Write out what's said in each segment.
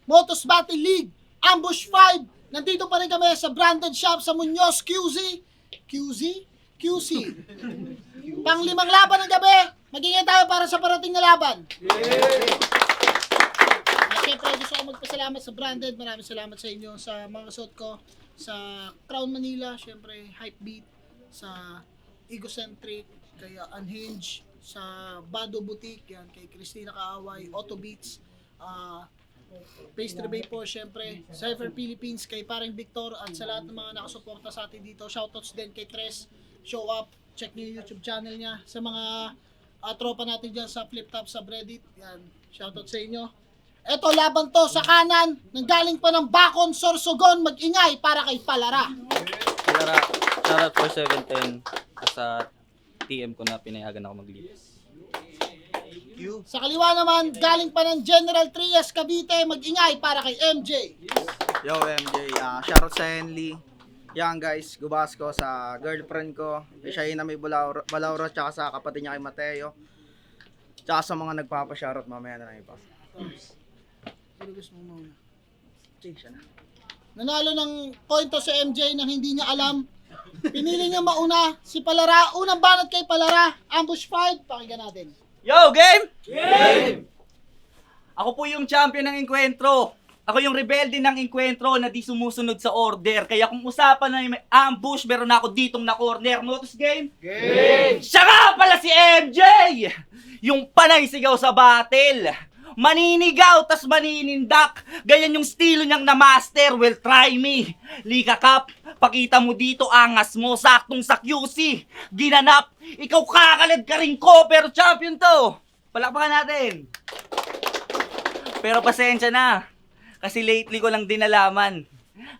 Motos Battle League, Ambush 5. Nandito pa rin kami sa branded shop sa Muñoz QC. Pang-5 laban ng gabi. Magingay tayo para sa parating na laban. At syempre, gusto ko magpasalamat sa branded. Maraming salamat sa inyo sa mga suot ko. Sa Crown Manila, syempre, Hypebeat. Sa Egocentric, kay Unhinged. Sa Bado Boutique, yan, kay Christina Kaaway, Auto Beats. Pastry Vapor, syempre, Cypher Philippines, kay Paring Victor, at sa lahat ng mga nakasuporta sa atin dito. Shoutouts din kay Tres, Show Up, check niyo yung YouTube channel niya. Sa mga tropa natin dyan sa Flip Top, sa Reddit, yan, shoutout sa inyo. Eto, laban to sa kanan, nanggaling pa ng Bacon, Sorsogon, mag-ingay para kay Palara. Palara, shoutout for 710 sa TM ko na pinayagan ako mag-lead. Sa kaliwa naman, galing pa ng General Trias Cavite, mag-ingay para kay MJ. Yo MJ, shoutout sa Henley. Yan guys, gubas ko sa girlfriend ko, siya yun na may Balauro, tsaka sa kapatid niya kay Mateo. Tsaka sa mga nagpapa-shoutout mamaya na lang ipa. Sino gusto mo muna? Siya na. Nanalo ng pointo sa MJ nang hindi niya alam. Pinili niya mauna si Palara. Unang banat kay Palara. Ambush 5. Pakinggan natin. Yo, game! Game! Ako po yung champion ng enkwentro. Ako yung rebelde ng enkwentro na di sumusunod sa order. Kaya kung usapan na may ambush, meron ako ditong na corner. Motos game? Game! Siya nga pala si MJ! Yung panay sigaw sa battle. Maninigaw, tas maninindak. Ganyan yung estilo niyang na-master. Well, try me. Lika Cup, pakita mo dito, angas mo. Saktong sa QC. Ginanap. Ikaw kakalad ka rin ko, pero champion to. Palakpakan natin. Pero pasensya na. Kasi lately ko lang din nalaman.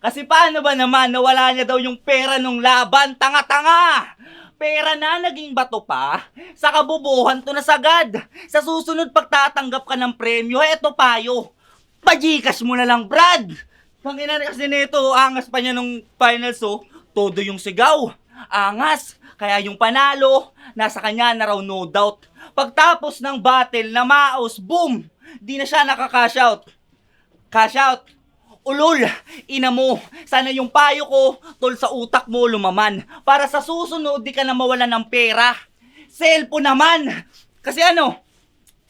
Kasi paano ba naman nawala niya daw yung pera nung laban? Tanga-tanga! Pera na, naging bato pa. Sa kabubuhan to na sagad. Sa susunod pagtatanggap ka ng premyo, eto payo. Pajikas mo na lang, Brad. Tangina kasi nito, angas pa niya nung finals, so todo yung sigaw. Angas. Kaya yung panalo, nasa kanya na raw, no doubt. Pagtapos ng battle na maos, boom! Di na siya nakaka-cash out. Cash out. Ulol, ina mo. Sana yung payo ko, tol sa utak mo lumaman. Para sa susunod, di ka na mawalan ng pera. Cellphone naman. Kasi ano?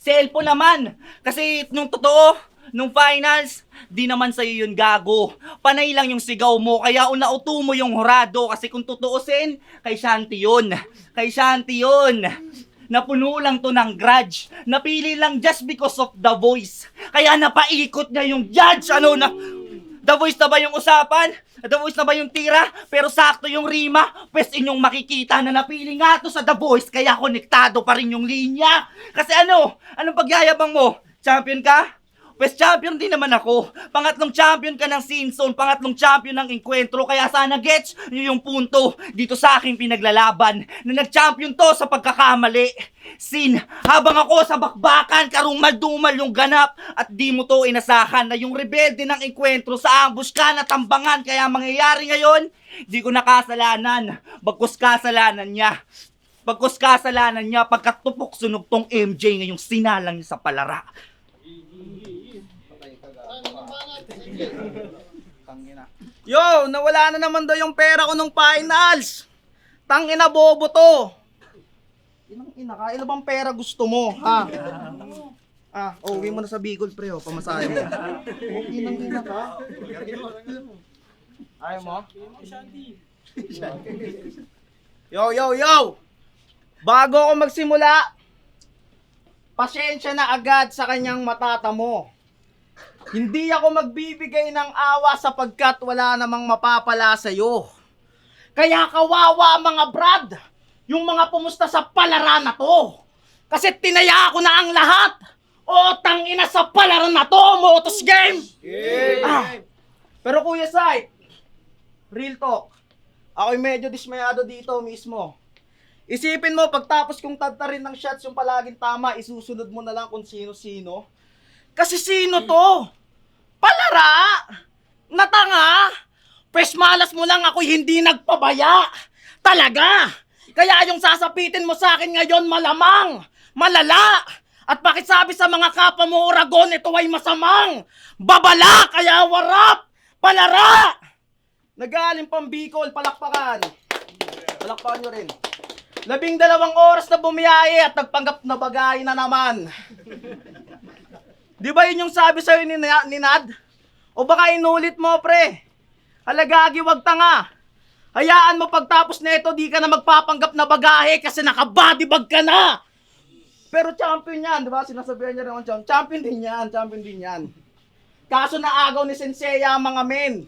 Cellphone naman. Kasi nung totoo, nung finals, di naman sa'yo yun gago. Panay lang yung sigaw mo, kaya unauto mo yung horado. Kasi kung tutuusin, kay Shanti yun. Kay Shanti yun. Napuno lang to ng grudge. Napili lang just because of The Voice. Kaya napaikot niya yung judge. Ano na? The Voice na ba yung usapan? The Voice na ba yung tira? Pero sakto yung rima. Pwes inyong makikita na napili nga to sa The Voice. Kaya konektado pa rin yung linya. Kasi ano? Anong pagyayabang mo? Champion ka? Pwes champion din naman ako. Pangatlong champion ka ng Scene Zone. Pangatlong champion ng Encuentro. Kaya sana gets nyo yung punto dito sa aking pinaglalaban. Na nag-champion to sa pagkakamali. Scene, habang ako sa bakbakan, karumal-dumal yung ganap. At di mo to inasahan na yung rebelde ng Encuentro sa ambush ka na tambangan. Kaya mangyayari ngayon, di ko nakasalanan. Bagkus kasalanan niya. Bagkus kasalanan niya pagkatupok sunog tong MJ ngayong sinalang niya sa Palara. Yo, nawala na naman daw yung pera ko nung finals. Tangina, bobo to. Inang ina ka, ilan bang pera gusto mo, ha? Uwi mo na sa Bicol, pre, pamasahe mo. Inang ina ka. Ayaw mo? Yo! Bago ako magsimula, pasensya na agad sa kanyang matatamo. Hindi ako magbibigay ng awa sapagkat wala namang mapapala sa'yo. Kaya kawawa mga brad, yung mga pumusta sa Palara na to. Kasi tinaya ko na ang lahat. O tangina sa Palara na to, Motos Game! Pero Kuya Sai, real talk, ako'y medyo dismayado dito mismo. Isipin mo, pagtapos kong tadtarin ng shots yung palaging tama, isusunod mo na lang kung sino-sino. Kasi sino to? Palara! Natanga! Pwes malas mo lang ako'y hindi nagpabaya! Talaga! Kaya yung sasapitin mo sa akin ngayon malamang, malala, At pakisabi sa mga kapwa mo Oragon, ito ay masamang babala, kaya warap, palara! Nagaling pang Bicol, palakpakan. Palakpakan nyo rin. 12 oras na bumiyahe at nagpanggap na bagay na naman. Di ba yun yung sabi sa'yo ni Nad? O baka inulit mo, pre? Halagagi, wag tanga. Hayaan mo pagtapos nito, di ka na magpapanggap na bagahe kasi nakabodybag ka na. Pero champion yan, di ba? Sinasabihan niya rin ang champion din yan. Kaso naagaw ni Senseiya ang mga men.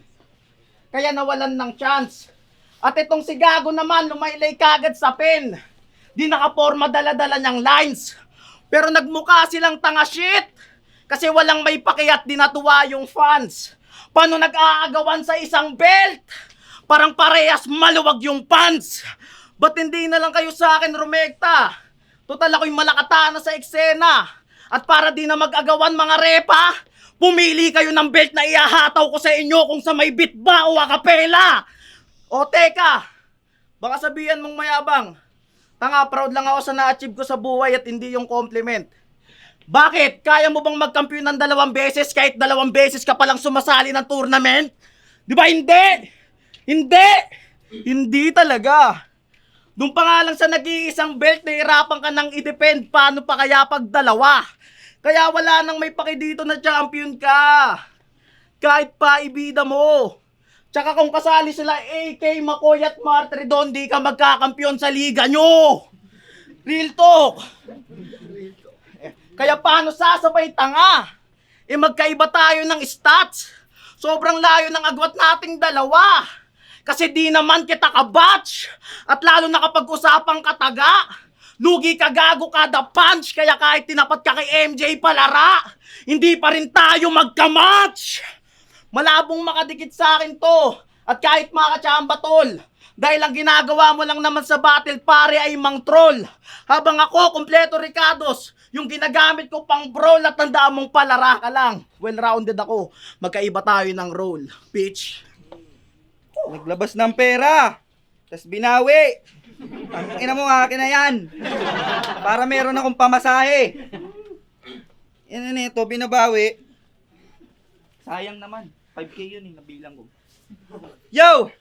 Kaya nawalan ng chance. At itong si Gago naman, lumaylay kagad sa pen. Di nakaporma dala-dala niyang lines. Pero nagmukha silang tanga shit. Kasi walang may pakiat, di natuwa yung fans. Paano nag-aagawan sa isang belt? Parang parehas maluwag yung pants. Ba't hindi na lang kayo sa akin rumekta? Total ako'y malakatana sa eksena. At para di na mag-agawan mga repa, pumili kayo ng belt na iahataw ko sa inyo kung sa may beat ba o akapela. O teka, baka sabihan mong mayabang. Tanga, proud lang ako sa na-achieve ko sa buhay at hindi yung compliment. Bakit? Kaya mo bang magkampiyon ng 2 beses kahit 2 beses ka palang sumasali ng tournament? Di ba hindi? Hindi talaga. Doon pa nga lang sa nag-iisang belt, nahirapan ka nang i-defend. Paano pa kaya pag 2? Kaya wala nang may paki dito na champion ka. Kahit pa ibida mo. Tsaka kung kasali sila AK, Makoy at Martridon, di ka magkakampiyon sa liga nyo. Real talk. Kaya paano sasabay tanga? Magkaiba tayo ng stats. Sobrang layo ng agwat nating 2. Kasi di naman kita kabatch. At lalo na kapag usapang kataga. Lugi ka gago kada punch. Kaya kahit tinapat ka kay MJ palara, hindi pa rin tayo magkamatch. Malabong makadikit sa akin to. At kahit makachamba tol. Dahil ang ginagawa mo lang naman sa battle pare ay mang troll. Habang ako kompleto Ricardos, yung ginagamit ko pang brawl at tandaan mong palara ka lang. Well-rounded ako. Magkaiba tayo ng role. Bitch. Naglabas ng pera. Tapos binawi. Ang ina mo, akin na yan. Para meron akong pamasahe. Yan na ito, binabawi. Sayang naman. 5K yun nabilang ko. Yo!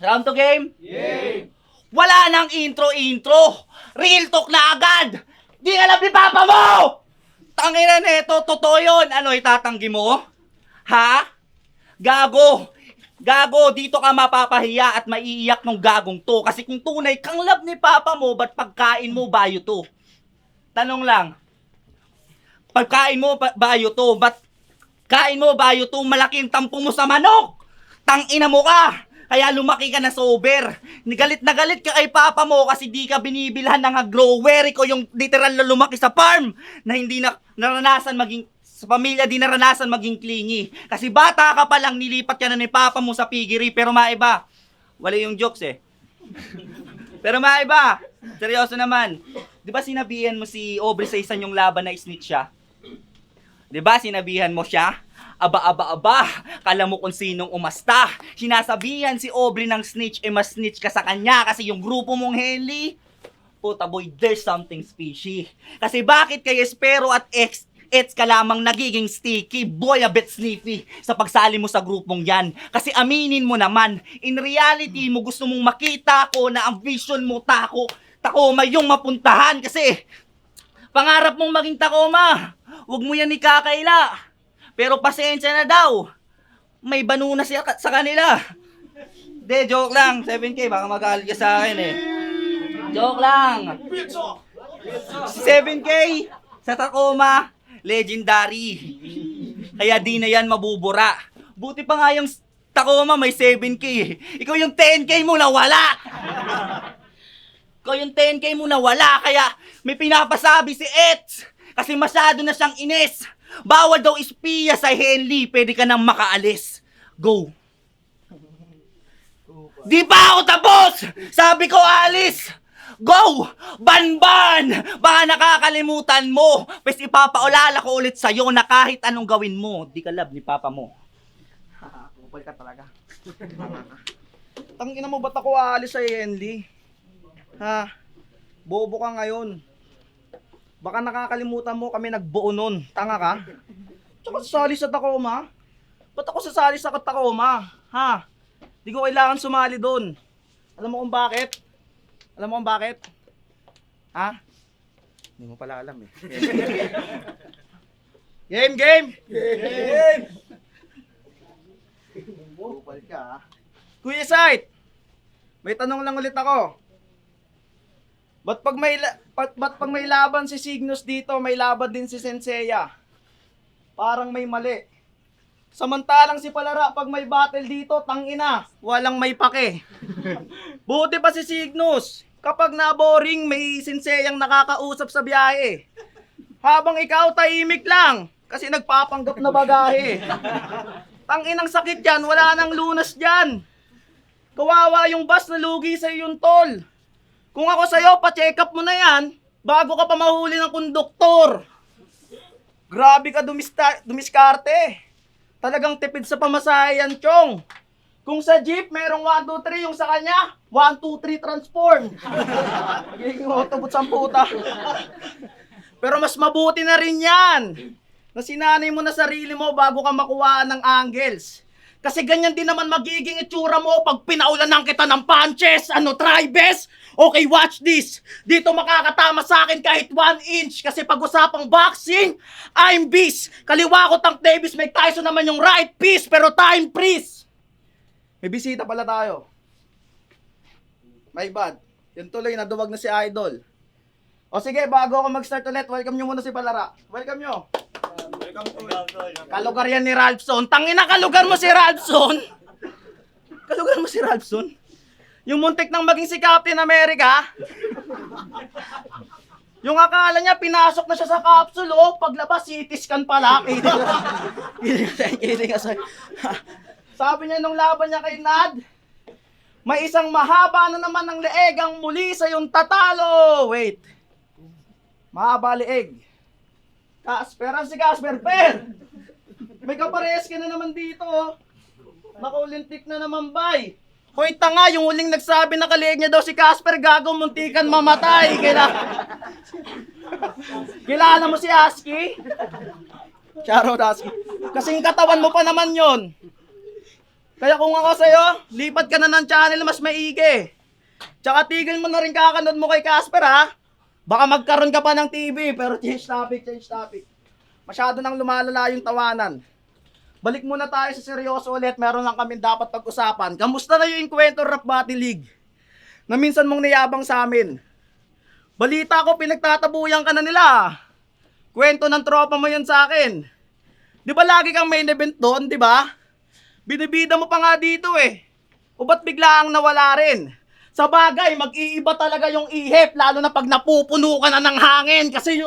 Round to game? Yay! Wala nang intro. Real talk na agad. Di alam ni Papa mo! Tangina nito, totoo yun. Ano, itatanggi mo? Ha? Gago, dito ka mapapahiya at maiiyak ng gagong to. Kasi kung tunay kang love ni Papa mo, ba't pagkain mo bayo to? Tanong lang. Pagkain mo bayo to, ba't kain mo bayo to? Malaking tampo mo sa manok. Tangina mo ka. Kaya lumaki ka na sober. Galit na galit ka kay Papa mo kasi di ka binibilhan ng grower. Ikaw yung literal na lumaki sa farm na hindi na naranasan maging sa pamilya, di naranasan maging clingy. Kasi bata ka pa lang, nilipat ka na ni Papa mo sa piggery. Pero maiba, wala yung jokes eh. Pero maiba, seryoso naman. Di ba sinabihan mo si Aubrey sa isa yung laban na snitch siya? Di ba sinabihan mo siya? Aba, kala mo kung sinong umasta. Sinasabihan si Aubrey ng snitch, mas snitch ka sa kanya kasi yung grupo mong Henley, puta boy, there's something fishy. Kasi bakit kay Espero at It's ka lamang nagiging sticky, boy a bit sniffy sa pagsali mo sa grupong yan. Kasi aminin mo naman, in reality mo gusto mong makita ko na ang vision mo Tacoma yung mapuntahan. Kasi pangarap mong maging Tacoma, wag mo yan ikakaila. Pero pasensya na daw, may banuna siya sa kanila. De, joke lang, 7K, baka magalit ka sa akin eh. Joke lang. 7K sa Tacoma, legendary. Kaya di na yan mabubura. Buti pa nga yung Tacoma may 7K eh. Ikaw yung 10K mo na wala. Kaya may pinapasabi si Ets. Kasi masyado na siyang ines. Bawal daw ispiya sa Henley. Pwede ka nang makaalis. Go. Di pa ako tapos! Sabi ko alis! Go! Banban! Baka nakakalimutan mo. Pwes ipapaulala ko ulit sa'yo na kahit anong gawin mo, di ka love ni Papa mo. Kupal ka talaga. Tangina mo, ba't ako aalis sa Henley? Ha? Bobo ka ngayon. Baka nakakalimutan mo kami nagbuo nun. Tanga ka? Tsaka sasali sa Tacoma? Ba't ako sasali sa Tacoma? Ha? Di ko kailangan sumali doon. Alam mo kung bakit? Alam mo kung bakit? Ha? Hindi mo pala alam eh. Game, game! Game! Bupal ka ha. Kuya Sight! May tanong lang ulit ako. Ba't pag may laban si Cygnus dito, may laban din si Senseiya? Parang may mali. Samantalang si Palara, pag may battle dito, tangina, walang may pake. Buti pa si Cygnus. Kapag na-boring, may Senseiyang nakakausap sa biyahe. Habang ikaw, tahimik lang. Kasi nagpapanggap na bagahe. Tanginang sakit yan, wala nang lunas dyan. Kawawa yung bus na lugi sa'yo yung tol. Kung ako sa'yo, pa-check up mo na yan, bago ka pa mahuli ng konduktor. Grabe ka dumiskarte. Talagang tipid sa pamasahe yan, Chong. Kung sa jeep, merong 1, 2, 3, yung sa kanya, 1, 2, 3 transform. Magiging autobot sa puta. Pero mas mabuti na rin yan. Na sinanay mo na sarili mo bago ka makuha ng angles. Kasi ganyan din naman magiging itsura mo pag pinaulanan kita ng punches. Ano, try best? Okay, watch this. Dito makakatama sa akin kahit 1 inch. Kasi pag-usapang boxing, I'm beast. Kaliwa ko Tank Davis, Mike Tyson naman yung right piece. Pero time freeze. May bisita pala tayo. My bad. Yun tuloy, naduwag na si Idol. O sige, bago ako mag-start ulit, welcome nyo muna si Palara. Welcome nyo. Kalugar yan ni Ralphson. Tangina, kalugar mo si Ralphson. Kalugar mo si Ralphson. Yung muntik nang maging si Captain America. Yung akala niya, pinasok na siya sa capsule, oh. Paglabas, CT scan pala. Kidding aside. Sabi niya nung laban niya kay Nad, may isang mahaba na naman ng leeg ang muli sa yung tatalo. Wait. Mahaba leeg. Casper, si Casper, per! May kaparehas ka na naman dito, oh. Nakulintik na naman, bay. Hoy, tanga, yung huling nagsabi na kaleeg niya daw si Casper, gagawin muntikan mamatay. Kilala mo si Husky? Shoutout, Husky. Kasing katawan mo pa naman yon. Kaya kung ako sa'yo, lipat ka na ng channel mas maigi. Tsaka tigil mo na rin kakanood mo kay Casper, ha? Baka magkaroon ka pa ng TV, pero change topic. Masyado nang lumalala yung tawanan. Balik muna tayo sa seryoso ulit, meron lang kami dapat pag-usapan. Kamusta na yung Encuentro Rap Battle League? Na minsan mong niyabang sa amin. Balita ko, pinagtatabuyan ka na nila. Kwento ng tropa mo yun sa akin. Di ba lagi kang main event doon, di ba? Binibida mo pa nga dito eh. O ba't biglaang nawala rin? Sa bagay, mag-iiba talaga yung ihip, lalo na pag napupuno ka na ng hangin. Kasi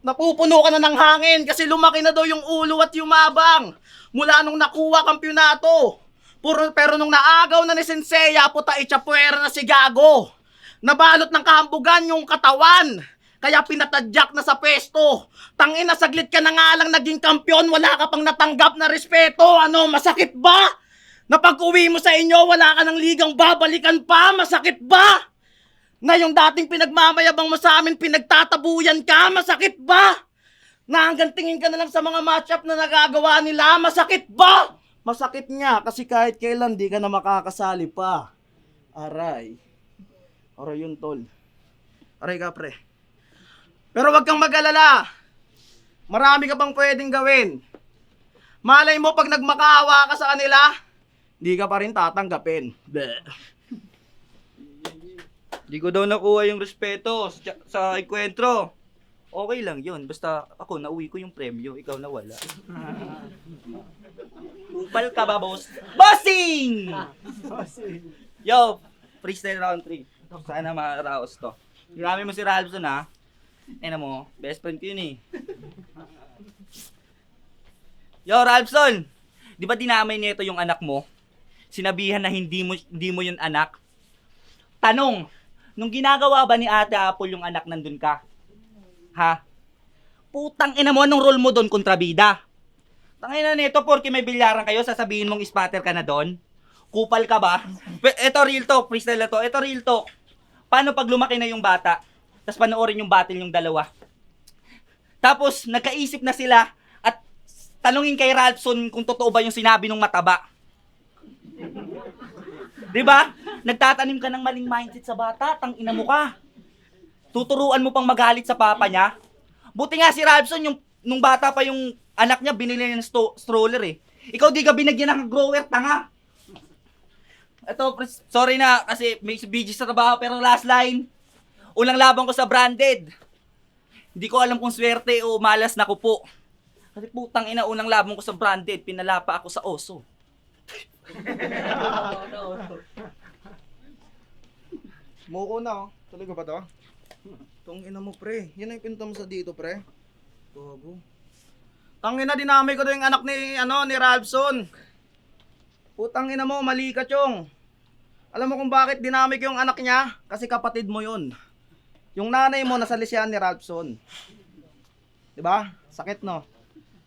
napupuno ka na ng hangin kasi lumaki na daw yung ulo at yumabang. Mula nung nakuha kampyonato. Pero nung naagaw na ni Senseiya, puta itchapuera na si Gago. Nabalot ng kahambugan yung katawan. Kaya pinatadyak na sa pwesto. Tangina, saglit ka na nga lang naging kampyon, wala ka pang natanggap na respeto. Ano, masakit ba? Na pag-uwi mo sa inyo, wala ka ng ligang babalikan pa? Masakit ba? Na yung dating pinagmamayabang mo sa amin, pinagtatabuyan ka? Masakit ba? Na hanggang tingin ka na lang sa mga matchup na nagagawa nila? Masakit ba? Masakit nga, kasi kahit kailan di ka na makakasali pa. Aray. Aray yun, tol. Aray ka, pre. Pero wag kang mag-alala. Marami ka pang pwedeng gawin. Malay mo pag nagmakaawa ka sa kanila, di ka pa rin tatanggapin. Di ko daw nakuha yung respeto sa Encuentro. Okay lang yun. Basta ako, nauwi ko yung premyo. Ikaw na wala. Upal ka ba, boss? Bossing! Yo, freestyle round 3. Sana makaraos to. Ginamit mo si Ralphson, ha? Mo, best friend ko yun eh. Yo, Ralphson! Di ba dinamay nito yung anak mo? Sinabihan na hindi mo yun anak? Tanong, nung ginagawa ba ni Ate Apple yung anak nandun ka? Ha? Putang ina mo, anong role mo doon kontrabida? Tangina nito, porke may bilyaran kayo, sasabihin mong spatter ka na doon? Kupal ka ba? Ito real talk, freestyle na to. Ito real talk. Paano pag lumaki na yung bata? Tapos panoorin yung battle yung dalawa. Tapos nagkaisip na sila at tanungin kay Ralphson kung totoo ba yung sinabi ng mataba. 'Di ba? Nagtatanim ka ng maling mindset sa bata, tangina mo ka. Tuturuan mo pang magalit sa papa niya. Buti nga si Ralphson yung nung bata pa yung anak niya binili niya ng stroller eh. Ikaw di ka binagyan ng grower, tanga. Ito, sorry na kasi may busy sa trabaho pero last line. Unang laban ko sa branded. Hindi ko alam kung swerte o malas na ko po. Kasi putang ina, unang laban ko sa branded, pinalapa ako sa oso. Muko na, oh. Tuloy ko pa to? Tong ina mo, pre. Yan ang pinunta mo sa dito, pre. Gogo. Tangina, dinamay ko doon yung anak ni Ralphson. Putang ina mo, mali ka, Chong. Alam mo kung bakit dinamay ko yung anak niya? Kasi kapatid mo yun. Yung nanay mo nasa lisyan ni Ralphson. 'Di ba? Sakit, no?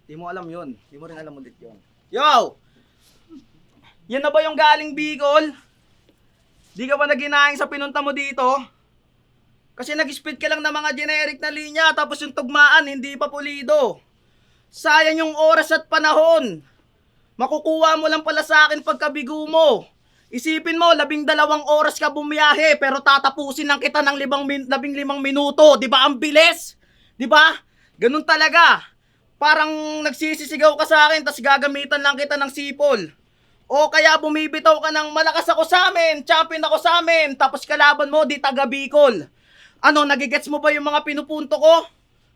Di mo alam yun. Di mo rin alam ulit yun. Yo! Yan na ba yung galing Bicol? Di ka ba naginaing sa pinunta mo dito? Kasi nag-spit ka lang ng mga generic na linya tapos yung tugmaan hindi pa pulido. Sayang yung oras at panahon. Makukuha mo lang pala sa akin pagkabigo mo. Isipin mo, 12 oras ka bumiyahe pero tatapusin lang kita ng 15 minuto. Di ba ang bilis? Di ba? Ganun talaga. Parang nagsisisigaw ka sa akin tas gagamitan lang kita ng sipol. O kaya bumibitaw ka ng malakas ako sa amin, champion ako sa amin, tapos kalaban mo di taga Bicol. Ano, nagigets mo ba yung mga pinupunto ko?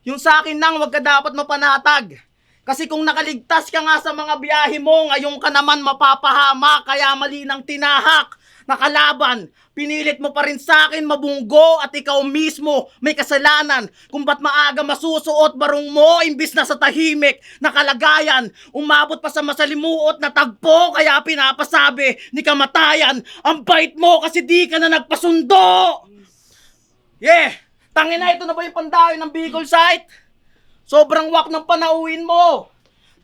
Yung sa akin lang, wag ka dapat mapanatag. Kasi kung nakaligtas ka nga sa mga biyahe mo, ngayon ka naman mapapahama, kaya mali ng tinahak. Nakalaban, pinilit mo pa rin sa akin mabunggo at ikaw mismo may kasalanan kung ba't maaga masusuot barong mo imbis na sa tahimik na kalagayan. Umabot pa sa masalimuot na tagpo kaya pinapasabi ni kamatayan, ang bait mo kasi di ka na nagpasundo. Yeah, tangina, ito na ba yung pandayo ng Bicol site? Sobrang wak ng panauhin mo.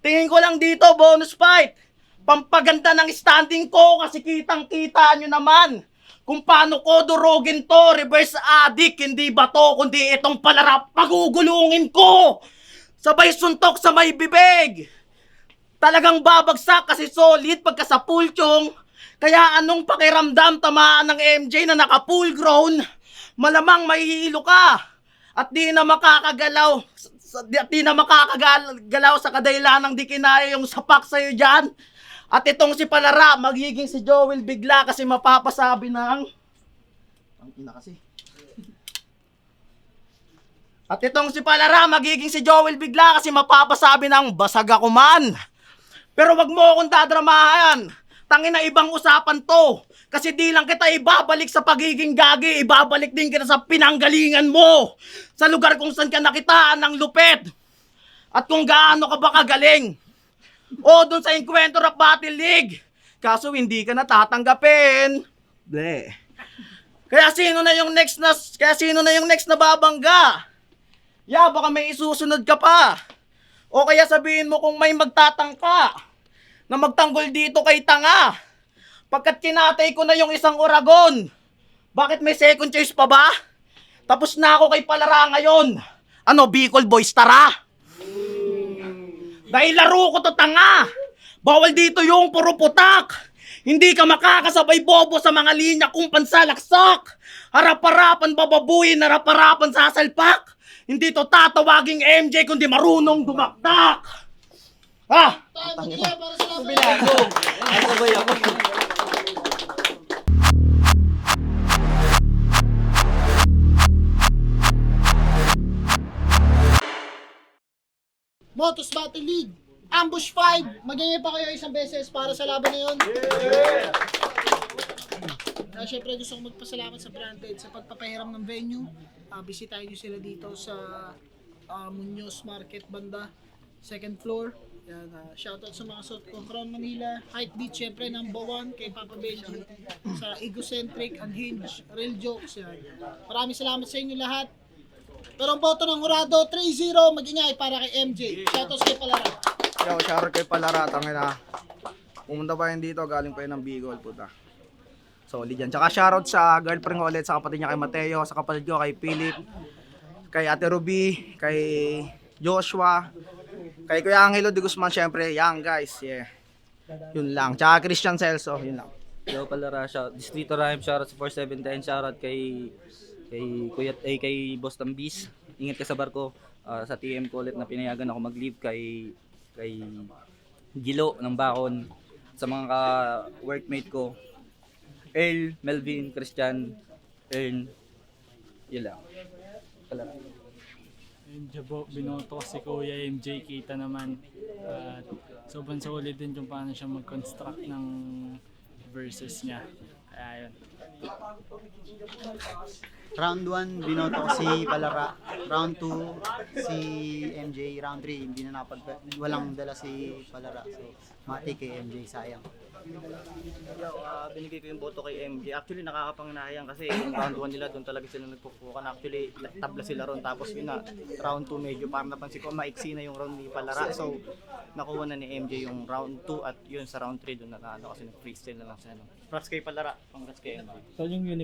Tingin ko lang dito, bonus fight. Pampaganda ng standing ko kasi kitang-kita nyo naman kung paano ko durugin to. Reverse addict, hindi ba to, kundi itong palarap. Pagugulungin ko. Sabay suntok sa may bibig. Talagang babagsak kasi solid pagka sa pulchong. Kaya anong pakiramdam tamaan ng MJ na naka-full grown? Malamang mahihilo ka. At di na makakagalaw. Di na makakagalaw sa kadailanang di kinaya yung sapak sa'yo dyan. At itong si Palara, magiging si Joel bigla kasi mapapasabi ng... Ang ina kasi. At itong si Palara, magiging si Joel bigla kasi mapapasabi ng basag ako man. Pero wag mo akong dadramahan. Tangina, ibang usapan to. Kasi di lang kita ibabalik sa pagiging gagi, ibabalik din kita sa pinanggalingan mo. Sa lugar kung saan ka nakitaan ng lupit. At kung gaano ka ba kagaling. O dun sa Encuentro Rap Battle League. Kaso hindi ka natatanggapin. Bleh. Kaya sino na yung next na babangga? Ya, baka may isusunod ka pa. O kaya sabihin mo kung may magtatangka na magtanggol dito kay tanga. Pagkat kinatay ko na yung isang Oragon. Bakit may second choice pa ba? Tapos na ako kay Palara ngayon. Ano, Bicol Boys, tara? Dahil laro ko to, tanga. Bawal dito yung puro putak. Hindi ka makakasabay bobo sa mga linya kung pansalaksak. Harap-harapan bababuyin, harap-harapan sasalpak. Hindi to tatawaging MJ kundi marunong dumaktak. Ha? Time to para sa laban. Sabay ako. Motos Battle League, Ambush 5. Magingay pa kayo isang beses para sa laban na yun. Siyempre gusto kong magpasalamat sa Branded sa pagpapahiram ng venue. Bisitahin nyo sila dito sa Muñoz Market banda, second floor. Yan, shoutout sa mga suit ko from Manila. Hype Beat siyempre number 1 kay Papa Benji. Sa Egocentric, Unhinged, Real Jokes. Yan. Maraming salamat sa inyo lahat. Pero ang boto ng Jurado, 3-0, mag-ingay para kay MJ. Shoutouts kay Palara. Yo, shoutout kay Palara, tangina. Pumunta pa yun dito, galing pa yun ng Bicol, puta. Solid yan. Tsaka shoutout sa girlfriend ko ulit, sa kapatid niya kay Mateo, sa kapatid ko kay Philip, kay Ate Ruby, kay Joshua, kay Kuya Angelo de Guzman, syempre, yan guys, yeah. Yun lang. Tsaka Christian Celso, yun lang. Yo pala shout Distrito Rhyme, shoutout sa 4710, shoutout kay Boss Tambis. Ingat ka sa barko. Sa TM ko ulit na pinayagan ako mag-leave kay Gilo ng Bakon, sa mga ka-workmate ko. Earl, Melvin, Christian, Earn. Yun lang. Pala. Yung Jabo, binoto ko si Kuya MJ Kita naman. At sobrang solid din kung paano siya mag-construct ng verses niya. Kaya yun. Round 1, binoto ko si Palara. Round 2, si MJ. Round 3, hindi na walang dala si Palara. So, mati kay MJ, sayang. Binigay ko yung boto kay MJ. Actually, nakakapanginayang kasi yung round 1 nila, doon talaga sila nagpupukan. Actually, tabla sila ron. Tapos yun na, round 2 medyo parang napansin ko, maiksi na yung round ni Palara. So, nakuha na ni MJ yung round 2 at yun sa round 3 doon na ano kasi nag-freestyle na lang siya. Congrats kay Palara, congrats kay MJ. So yung